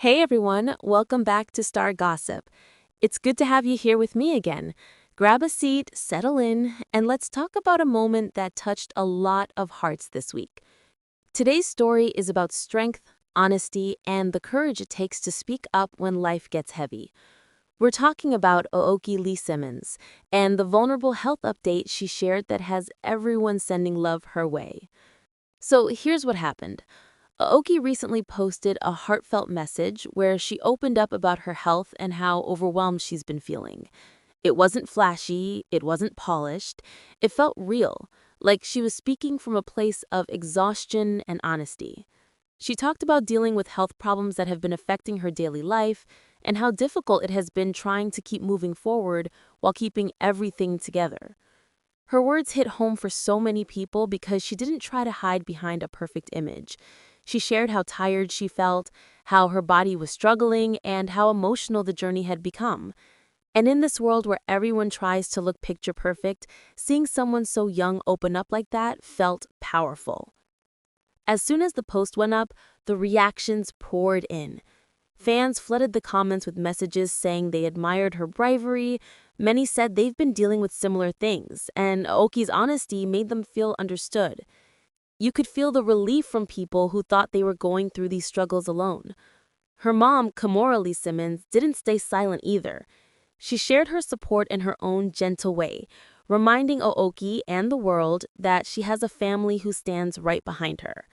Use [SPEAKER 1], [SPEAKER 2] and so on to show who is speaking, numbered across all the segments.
[SPEAKER 1] Hey everyone, welcome back to Star Gossip. It's good to have you here with me again. Grab a seat, settle in, and let's talk about a moment that touched a lot of hearts this week. Today's story is about strength, honesty, and the courage it takes to speak up when life gets heavy. We're talking about Aoki Lee Simmons and the vulnerable health update she shared that has everyone sending love her way. So here's what happened. Aoki recently posted a heartfelt message where she opened up about her health and how overwhelmed she's been feeling. It wasn't flashy, it wasn't polished, it felt real, like she was speaking from a place of exhaustion and honesty. She talked about dealing with health problems that have been affecting her daily life and how difficult it has been trying to keep moving forward while keeping everything together. Her words hit home for so many people because she didn't try to hide behind a perfect image. She shared how tired she felt, how her body was struggling, and how emotional the journey had become. And in this world where everyone tries to look picture perfect, seeing someone so young open up like that felt powerful. As soon as the post went up, the reactions poured in. Fans flooded the comments with messages saying they admired her bravery. Many said they've been dealing with similar things, and Aoki's honesty made them feel understood. You could feel the relief from people who thought they were going through these struggles alone. Her mom, Kimora Lee Simmons, didn't stay silent either. She shared her support in her own gentle way, reminding Aoki and the world that she has a family who stands right behind her.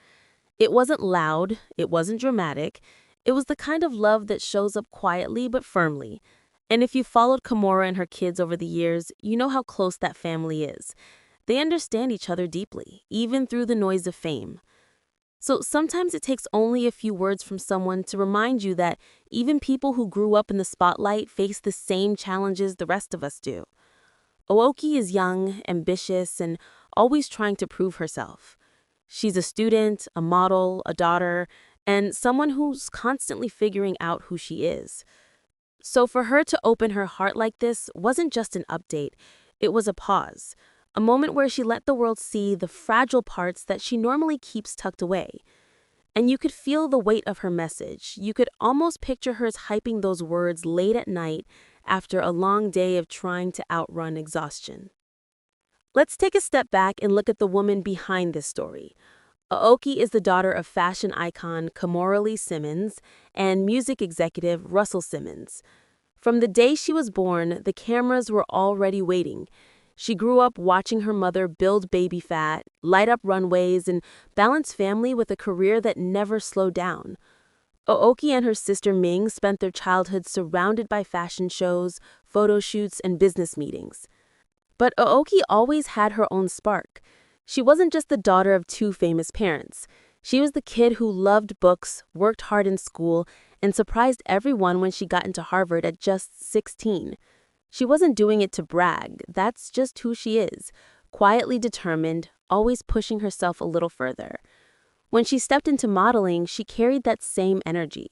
[SPEAKER 1] It wasn't loud, it wasn't dramatic. It was the kind of love that shows up quietly but firmly. And if you followed Kimora and her kids over the years, you know how close that family is. They understand each other deeply, even through the noise of fame. So sometimes it takes only a few words from someone to remind you that even people who grew up in the spotlight face the same challenges the rest of us do. Aoki is young, ambitious, and always trying to prove herself. She's a student, a model, a daughter, and someone who's constantly figuring out who she is. So for her to open her heart like this wasn't just an update, it was a pause. A moment where she let the world see the fragile parts that she normally keeps tucked away. And you could feel the weight of her message. You could almost picture her hyping those words late at night after a long day of trying to outrun exhaustion. Let's take a step back and look at the woman behind this story. Aoki is the daughter of fashion icon Kimora Lee Simmons and music executive Russell Simmons. From the day she was born, the cameras were already waiting. She grew up watching her mother build baby fat, light up runways, and balance family with a career that never slowed down. Aoki and her sister Ming spent their childhood surrounded by fashion shows, photo shoots, and business meetings. But Aoki always had her own spark. She wasn't just the daughter of two famous parents. She was the kid who loved books, worked hard in school, and surprised everyone when she got into Harvard at just 16. She wasn't doing it to brag. That's just who she is. Quietly determined, always pushing herself a little further. When she stepped into modeling, she carried that same energy.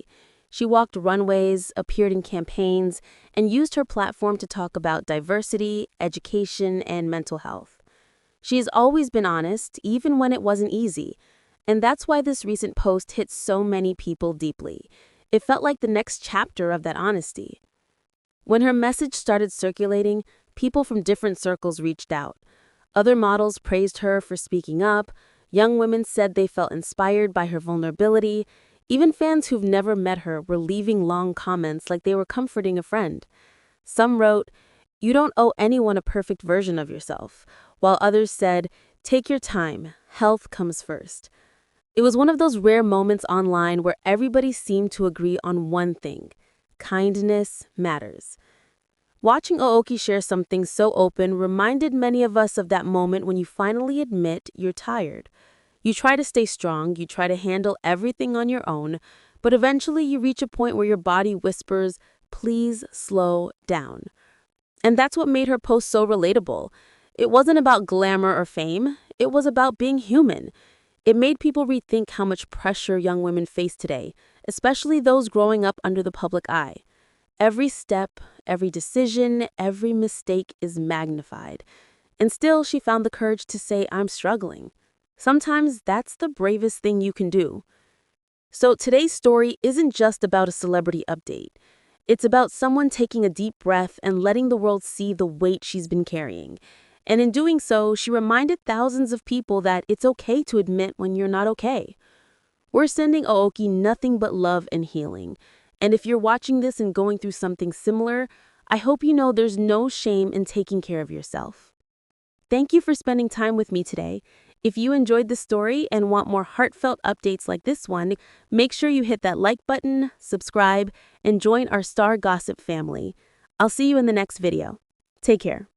[SPEAKER 1] She walked runways, appeared in campaigns, and used her platform to talk about diversity, education, and mental health. She has always been honest, even when it wasn't easy. And that's why this recent post hit so many people deeply. It felt like the next chapter of that honesty. When her message started circulating, people from different circles reached out. Other models praised her for speaking up. Young women said they felt inspired by her vulnerability. Even fans who've never met her were leaving long comments like they were comforting a friend. Some wrote, "You don't owe anyone a perfect version of yourself," while others said, "Take your time. Health comes first." It was one of those rare moments online where everybody seemed to agree on one thing: kindness matters. Watching Aoki share something so open reminded many of us of that moment when you finally admit you're tired. You try to stay strong, you try to handle everything on your own, but eventually you reach a point where your body whispers, "Please slow down." And that's what made her post so relatable. It wasn't about glamour or fame, it was about being human. It made people rethink how much pressure young women face today, especially those growing up under the public eye. Every step, every decision, every mistake is magnified. And still, she found the courage to say, "I'm struggling." Sometimes that's the bravest thing you can do. So today's story isn't just about a celebrity update. It's about someone taking a deep breath and letting the world see the weight she's been carrying. And in doing so, she reminded thousands of people that it's okay to admit when you're not okay. We're sending Aoki nothing but love and healing. And if you're watching this and going through something similar, I hope you know there's no shame in taking care of yourself. Thank you for spending time with me today. If you enjoyed the story and want more heartfelt updates like this one, make sure you hit that like button, subscribe, and join our Star Gossip family. I'll see you in the next video. Take care.